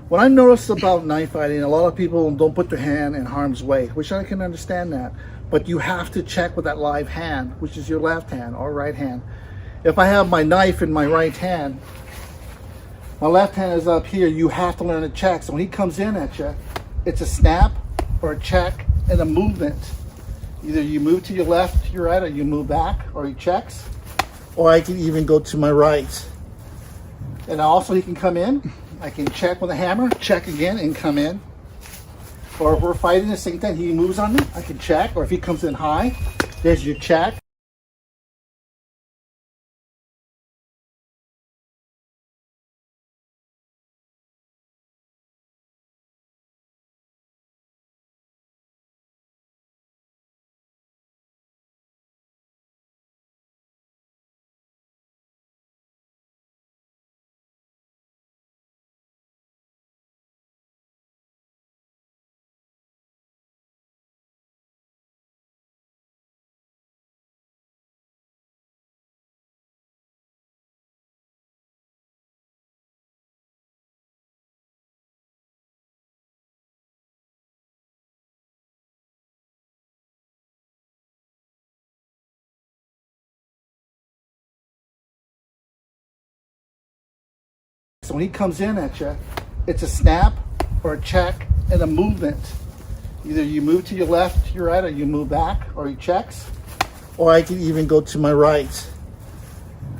What I noticed about knife fighting, a lot of people don't put their hand in harm's way, which I can understand that. But you have to check with that live hand, which is your left hand or right hand. If I have my knife in my right hand, my left hand is up here, you have to learn to check. So when he comes in at you, it's a snap or a check and a movement. Either you move to your left, your right, or you move back, or he checks. Or I can even go to my right. And also he can come in. I can check with a hammer, check again, and come in. Or if we're fighting the same thing, he moves on me, I can check. Or if he comes in high, there's your check. So when he comes in at you, it's a snap or a check and a movement. Either you move to your left, your right, or you move back, or he checks. Or I can even go to my right.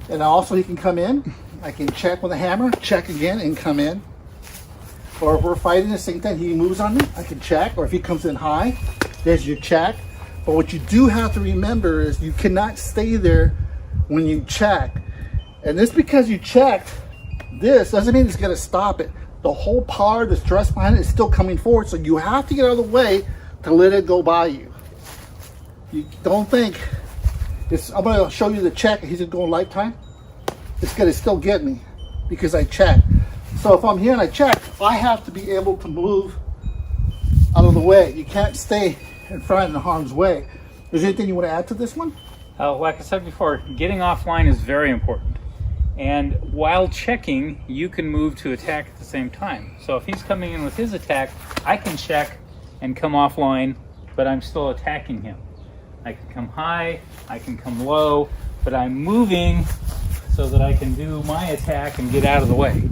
And also he can come in. I can check with a hammer, check again, and come in. Or if we're fighting the same thing, he moves on me, I can check. Or if he comes in high, there's your check. But what you do have to remember is you cannot stay there when you check. And this because you checked, this doesn't mean it's going to stop it. The whole power, the stress behind it is still coming forward. So you have to get out of the way to let it go by you. You don't think, I'm going to show you the check. He's going to go lifetime. It's going to still get me because I checked. So if I'm here and I check, I have to be able to move out of the way. You can't stay in front in harm's way. Is there anything you want to add to this one? Like I said before, getting offline is very important. And while checking, you can move to attack at the same time. So if he's coming in with his attack, I can check and come offline, but I'm still attacking him. I can come high, I can come low, but I'm moving so that I can do my attack and get out of the way.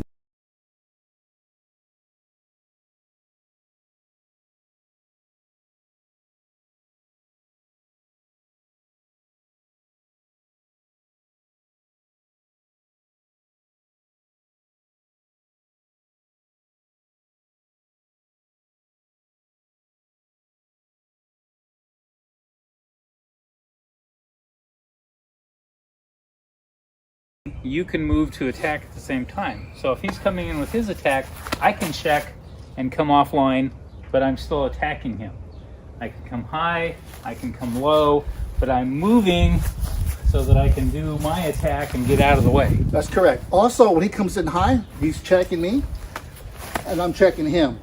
You can move to attack at the same time. So if he's coming in with his attack, I can check and come offline, but I'm still attacking him. I can come high, I can come low, but I'm moving so that I can do my attack and get out of the way. That's correct. Also, when he comes in high, he's checking me and I'm checking him.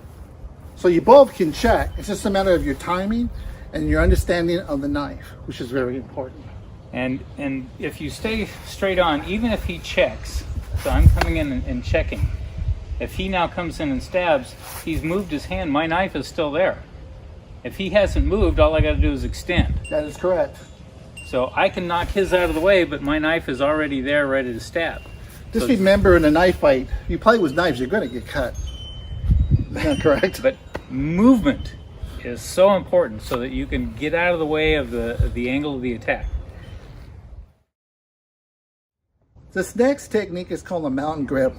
So you both can check. It's just a matter of your timing and your understanding of the knife, which is very important. And if you stay straight on, even if he checks, so I'm coming in and checking, if he now comes in and stabs, he's moved his hand, my knife is still there. If he hasn't moved, all I got to do is extend. That is correct. So I can knock his out of the way, but my knife is already there ready to stab. Just remember, in a knife fight, you play with knives, you're going to get cut. Is that correct? But movement is so important so that you can get out of the way of the angle of the attack. This next technique is called a mountain grip.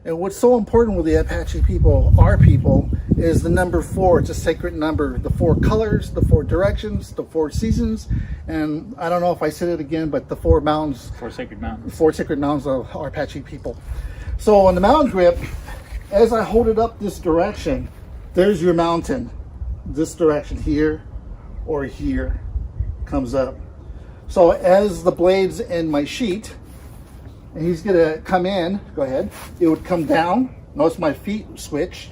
And what's so important with the Apache people, our people, is the number 4. It's a sacred number. The 4 colors, the 4 directions, the 4 seasons, and I don't know if I said it again, but the 4 mountains. 4 sacred mountains. 4 sacred mountains of our Apache people. So on the mountain grip, as I hold it up this direction, there's your mountain. This direction here or here comes up. So as the blade's in my sheet, and he's gonna come in, go ahead, it would come down. Notice my feet switched.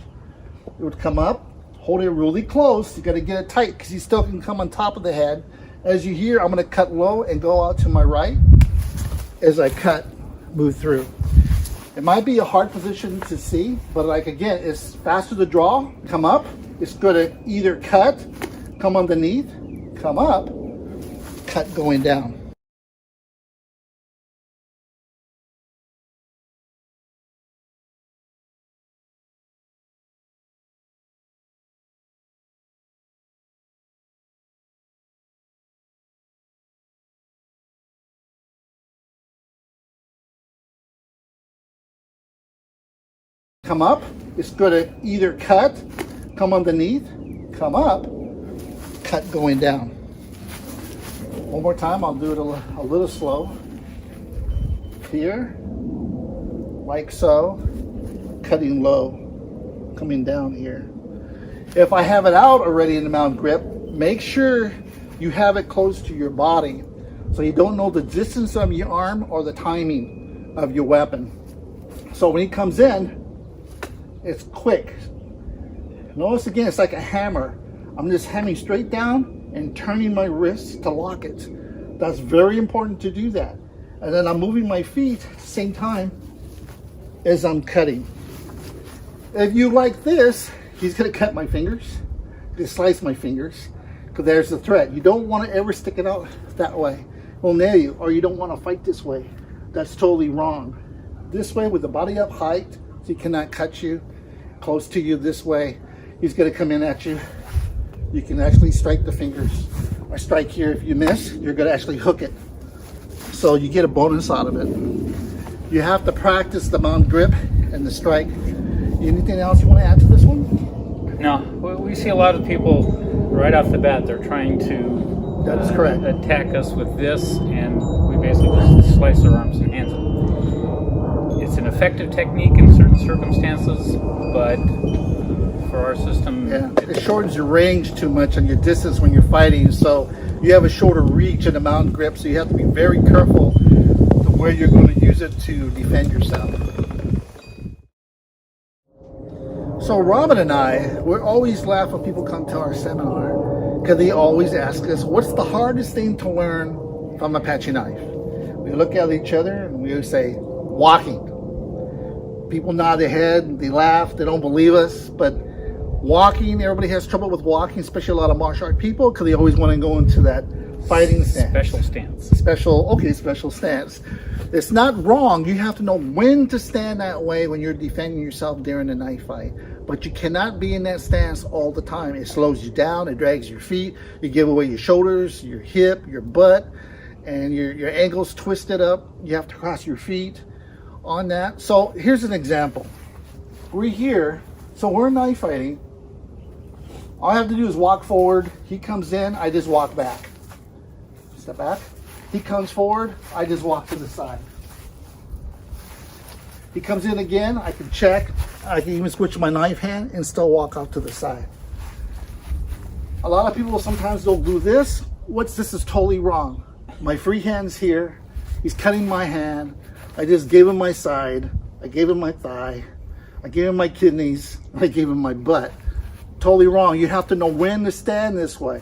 It would come up, hold it really close. You gotta get it tight because he still can come on top of the head. As you hear, I'm gonna cut low and go out to my right as I cut, move through. It might be a hard position to see, but like again, it's faster to draw, come up. It's good to either cut, come underneath, come up, cut going down. Come up, it's good to either cut, come underneath, come up, cut going down. One more time, I'll do it a little slow. Here, like so, cutting low, coming down here. If I have it out already in the mount grip, make sure you have it close to your body so you don't know the distance of your arm or the timing of your weapon. So when he comes in, it's quick. Notice again, it's like a hammer. I'm just hammering straight down and turning my wrist to lock it. That's very important to do that. And then I'm moving my feet at the same time as I'm cutting. If you like this, he's gonna cut my fingers, he's slice my fingers, because there's the threat. You don't want to ever stick it out that way. It'll nail you, or you don't want to fight this way. That's totally wrong. This way with the body up height, so he cannot cut you. Close to you this way, he's going to come in at you. You can actually strike the fingers or strike here. If you miss, you're going to actually hook it, so you get a bonus out of it. You have to practice the mount grip and the strike. Anything else you want to add to this one? No, we see a lot of people right off the bat, they're trying to That is correct. Attack us with this, and we basically just slice their arms and hands. It's an effective technique in certain circumstances, but for our system, yeah, it shortens your range too much and your distance when you're fighting, so you have a shorter reach in the mount grip, so you have to be very careful to where you're going to use it to defend yourself. So Robin and I, we're always laugh when people come to our seminar, because they always ask us, what's the hardest thing to learn from Apache Knife? We look at each other and we say, walking. People nod their head, they laugh, they don't believe us, but walking, everybody has trouble with walking, especially a lot of martial art people, because they always want to go into that fighting stance. Special stance. Special stance. It's not wrong. You have to know when to stand that way when you're defending yourself during a knife fight. But you cannot be in that stance all the time. It slows you down, it drags your feet, you give away your shoulders, your hip, your butt, and your ankles twisted up. You have to cross your feet on that. So here's an example. We're here, so we're knife fighting. All I have to do is walk forward. He comes in, I just walk back. Step back. He comes forward, I just walk to the side. He comes in again, I can check. I can even switch my knife hand and still walk off to the side. A lot of people sometimes don't do this. This is totally wrong. My free hand's here. He's cutting my hand. I just gave him my side. I gave him my thigh. I gave him my kidneys. I gave him my butt. Totally wrong. You have to know when to stand this way.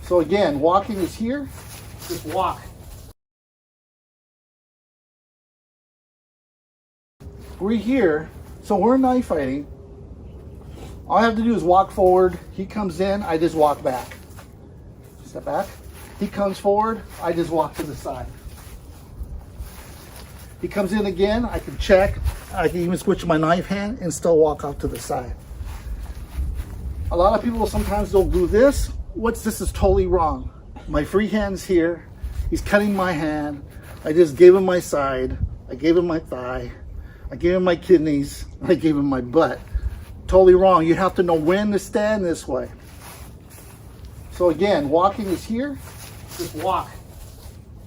So again, walking is here. Just walk. We're here, so we're knife fighting. All I have to do is walk forward. He comes in, I just walk back. Step back. He comes forward, I just walk to the side. He comes in again, I can check. I can even switch my knife hand and still walk off to the side. A lot of people sometimes don't do this. This is totally wrong. My free hand's here. He's cutting my hand. I just gave him my side. I gave him my thigh. I gave him my kidneys. I gave him my butt. Totally wrong. You have to know when to stand this way. So again, walking is here. Just walk.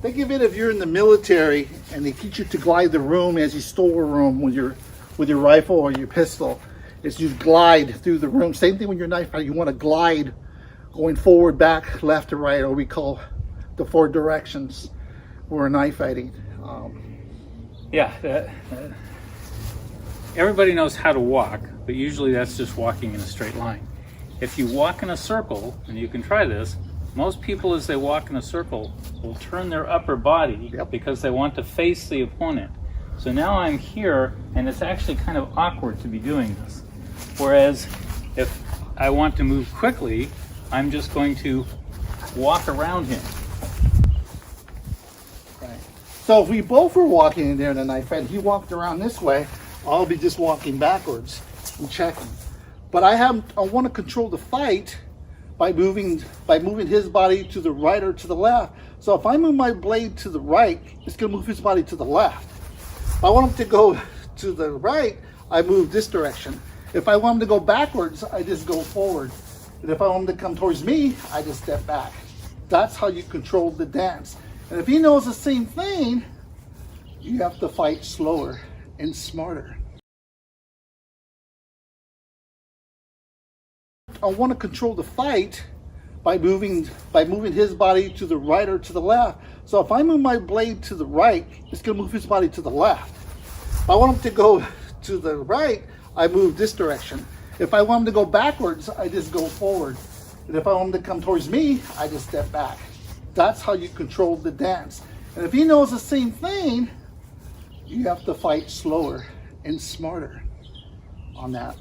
Think of it if you're in the military and they teach you to glide the room as you store a room with your rifle or your pistol. It's you glide through the room. Same thing when you're knife fighting. You want to glide going forward, back, left to right, or we call the 4 directions for knife fighting. Everybody knows how to walk, but usually that's just walking in a straight line. If you walk in a circle, and you can try this, most people as they walk in a circle will turn their upper body because they want to face the opponent. So now I'm here, and it's actually kind of awkward to be doing this. Whereas if I want to move quickly, I'm just going to walk around him. Right. So if we both were walking in there in a knife fight, he walked around this way, I'll be just walking backwards and checking. But I want to control the fight by moving his body to the right or to the left. So if I move my blade to the right, it's going to move his body to the left. If I want him to go to the right, I move this direction. If I want him to go backwards, I just go forward. And if I want him to come towards me, I just step back. That's how you control the dance. And if he knows the same thing, you have to fight slower and smarter. I want to control the fight by moving his body to the right or to the left. So if I move my blade to the right, it's going to move his body to the left. If I want him to go to the right, I move this direction. If I want him to go backwards, I just go forward. And if I want him to come towards me, I just step back. That's how you control the dance. And if he knows the same thing, you have to fight slower and smarter on that.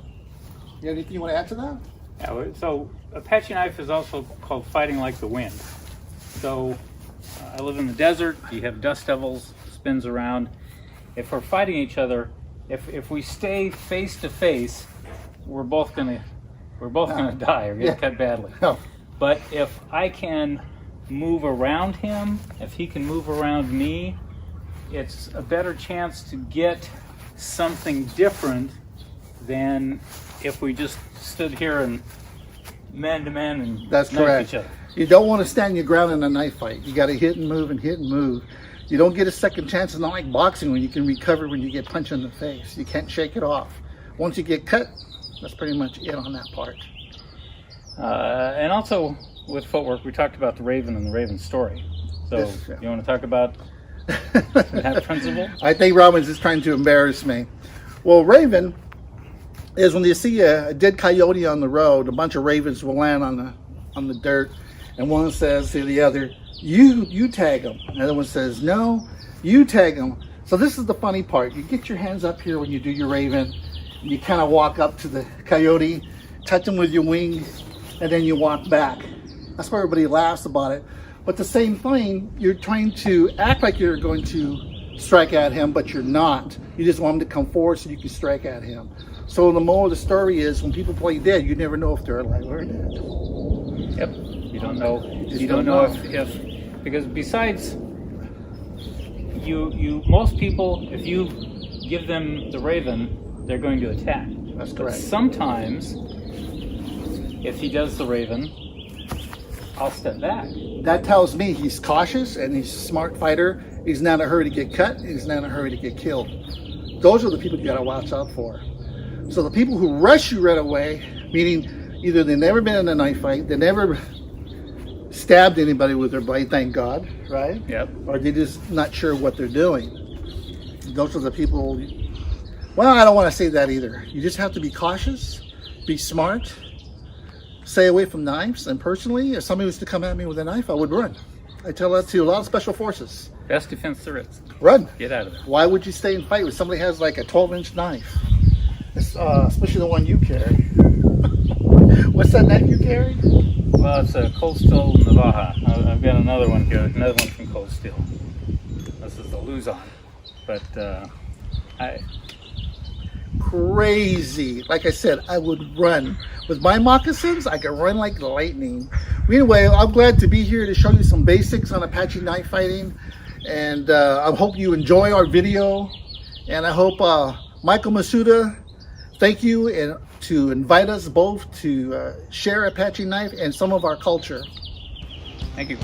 You have anything you want to add to that? Yeah, so Apache Knife is also called fighting like the wind. So I live in the desert, you have dust devils, spins around. If we're fighting each other, if we stay face to face, we're both gonna die or get cut badly. No. But if I can move around him, if he can move around me, it's a better chance to get something different than if we just stood here and man to man and That's knife correct. each other. You don't want to stand your ground in a knife fight. You got to hit and move and hit and move. You don't get a second chance. It's not like boxing when you can recover when you get punched in the face. You can't shake it off. Once you get cut, that's pretty much it on that part. And also with footwork, we talked about the Raven and the Raven story. So Yes, yeah. you want to talk about that principle? I think Robin's just trying to embarrass me. Well, Raven is when you see a dead coyote on the road, a bunch of ravens will land on the dirt, and one says to the other, you tag them. Another one says, no, you tag them. So this is the funny part. You get your hands up here when you do your raven, and you kind of walk up to the coyote, touch him with your wing, and then you walk back. That's why everybody laughs about it. But the same thing, you're trying to act like you're going to strike at him, but you're not. You just want him to come forward so you can strike at him. So the moral of the story is, when people play dead, you never know if they're alive or dead. Yep. You don't know. You don't know if because besides you most people, if you give them the Raven, they're going to attack. That's But correct. sometimes if he does the Raven, I'll step back. That tells me he's cautious and he's a smart fighter. He's not in a hurry to get cut. He's not in a hurry to get killed. Those are the people you got to watch out for. So the people who rush you right away, meaning either they've never been in a knife fight, they never stabbed anybody with their blade, thank God, right? Yep. Or they're just not sure what they're doing. Those are the people, well, I don't want to say that either. You just have to be cautious, be smart, stay away from knives. And personally, if somebody was to come at me with a knife, I would run. I tell that to a lot of special forces. Best defense there is. Run. Get out of there. Why would you stay and fight when somebody has like a 12-inch knife? Especially the one you carry. What's that knife you carry? Well, it's a Cold Steel Navaja. I've got another one here, another one from Cold Steel. This is the Luzon. But Crazy. Like I said, I would run. With my moccasins, I can run like lightning. Anyway, I'm glad to be here to show you some basics on Apache knife fighting. And I hope you enjoy our video. And I hope Michael Masuda, thank you and to invite us both to share Apache knife and some of our culture. thank you.